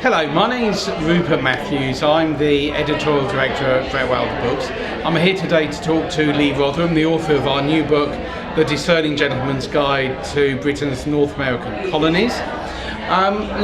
Hello, my name's Rupert Matthews. I'm the editorial director at Fretwell Books. I'm here today to talk to Lee Rotherham, the author of our new book, The Discerning Gentleman's Guide to Britain's North American Colonies.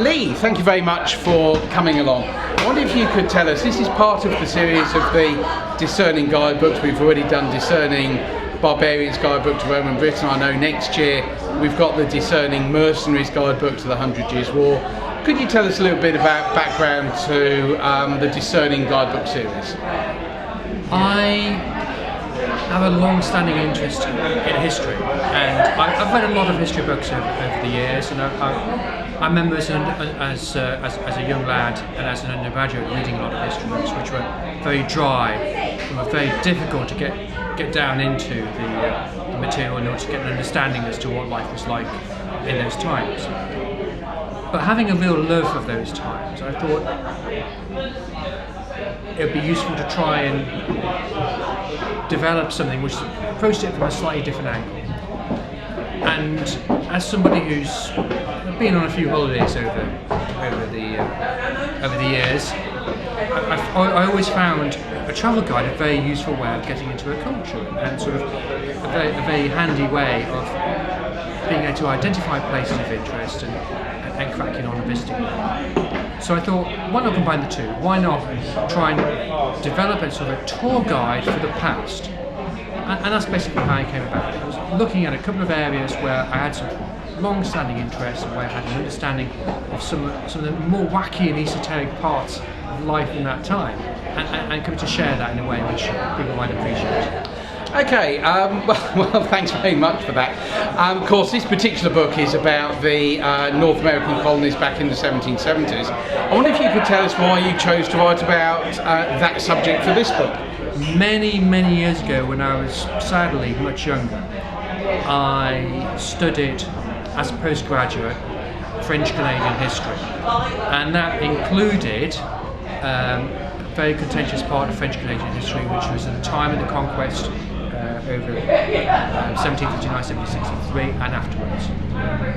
Lee, thank you very much for coming along. I wonder if you could tell us, this is part of the series of the Discerning Guidebooks. We've already done Discerning Barbarians Guidebook to Roman Britain. I know next year we've got the Discerning Mercenaries Guidebook to the 100 Years' War. Could you tell us a little bit about background to the Discerning Guidebook series? I have a long-standing interest in history, and I've read a lot of history books over the years, and I remember as a young lad and as an undergraduate reading a lot of history books which were very dry and were very difficult to get down into the material in order to get an understanding as to what life was like in those times. But having a real love of those times, I thought it would be useful to try and develop something which approached it from a slightly different angle. And as somebody who's been on a few holidays over the years, I always found a travel guide a very useful way of getting into a culture, and sort of a very handy way of being able to identify places of interest and cracking on and visiting them. So I thought, why not combine the two? Why not try and develop a sort of a tour guide for the past? And that's basically how I came about it. I was looking at a couple of areas where I had some long-standing interests and where I had an understanding of some of the more wacky and esoteric parts of life in that time, and coming to share that in a way which people might appreciate. Okay, well, thanks very much for that. Of course, this particular book is about the North American colonies back in the 1770s. I wonder if you could tell us why you chose to write about that subject for this book. Many years ago, when I was sadly much younger, I studied as a postgraduate French-Canadian history, and that included a very contentious part of French-Canadian history, which was at the time of the conquest over 1759, 1763 and afterwards.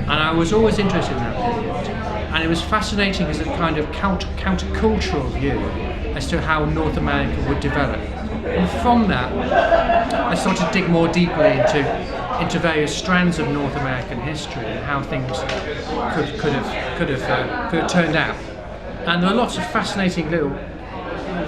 And I was always interested in that period, and it was fascinating as a kind of countercultural view as to how North America would develop. And from that, I started to dig more deeply into various strands of North American history and how things could have turned out. And there are lots of fascinating little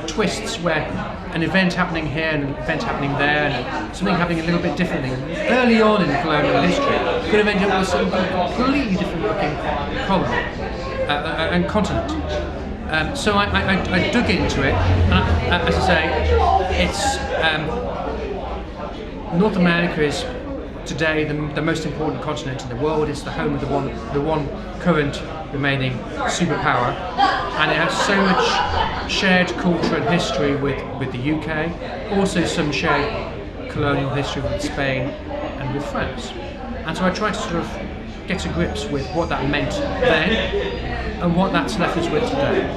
twists where an event happening here and an event happening there and something happening a little bit differently early on in colonial history could have ended up with some completely different looking colony and continent. So I dug into it, and as I say, it's North America is today the most important continent in the world. It's the home of the one current remaining superpower, and it has so much shared culture and history with the UK, also some shared colonial history with Spain and with France. And so I tried to sort of get to grips with what that meant then and what that's left us with today.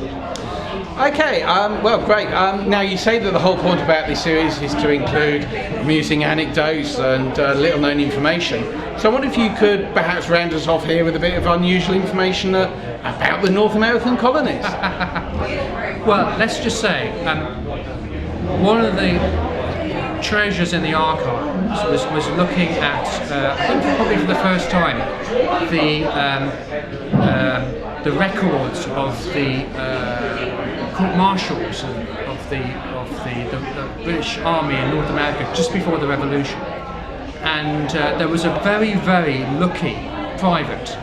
Okay, well, great. Now, you say that the whole point about this series is to include amusing anecdotes and little-known information. So I wonder if you could perhaps round us off here with a bit of unusual information about the North American colonies. Well, let's just say one of the treasures in the archives was looking at, I think probably for the first time, the records of the court martials of the British Army in North America just before the Revolution, and there was a very lucky private,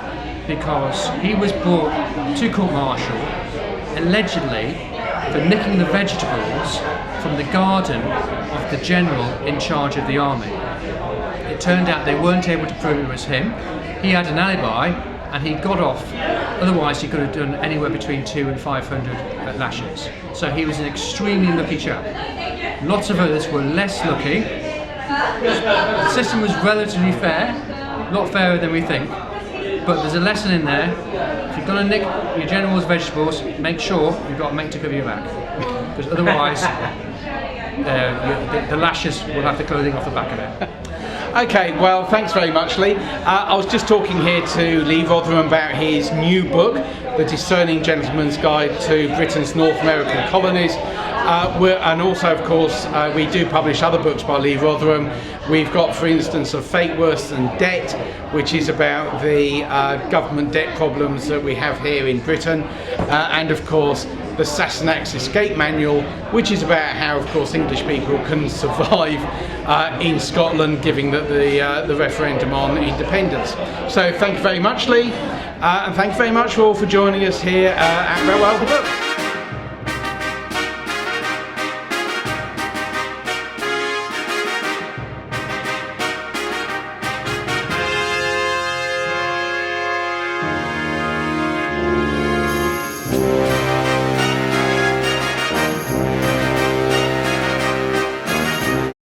because he was brought to court martial allegedly for nicking the vegetables from the garden of the general in charge of the army. It turned out they weren't able to prove it was him. He had an alibi, and he got off. Otherwise, he could have done anywhere between 200 and 500 lashes. So he was an extremely lucky chap. Lots of others were less lucky. The system was relatively fair, a lot fairer than we think. But there's a lesson in there. If you're going to nick your general's vegetables, make sure you've got a mate to cover your back, because otherwise the lashes will have the clothing off the back of it. Okay, well, thanks very much, Lee. I was just talking here to Lee Rotherham about his new book, The Discerning Gentleman's Guide to Britain's North American Colonies. And also, of course, we do publish other books by Lee Rotherham. We've got, for instance, A Fate Worse Than Debt, which is about the government debt problems that we have here in Britain. And, of course, the Sassenach's Escape Manual, which is about how, of course, English people can survive in Scotland, given that the referendum on independence. So thank you very much, Lee, and thank you very much all for joining us here at Brett Wilder Books.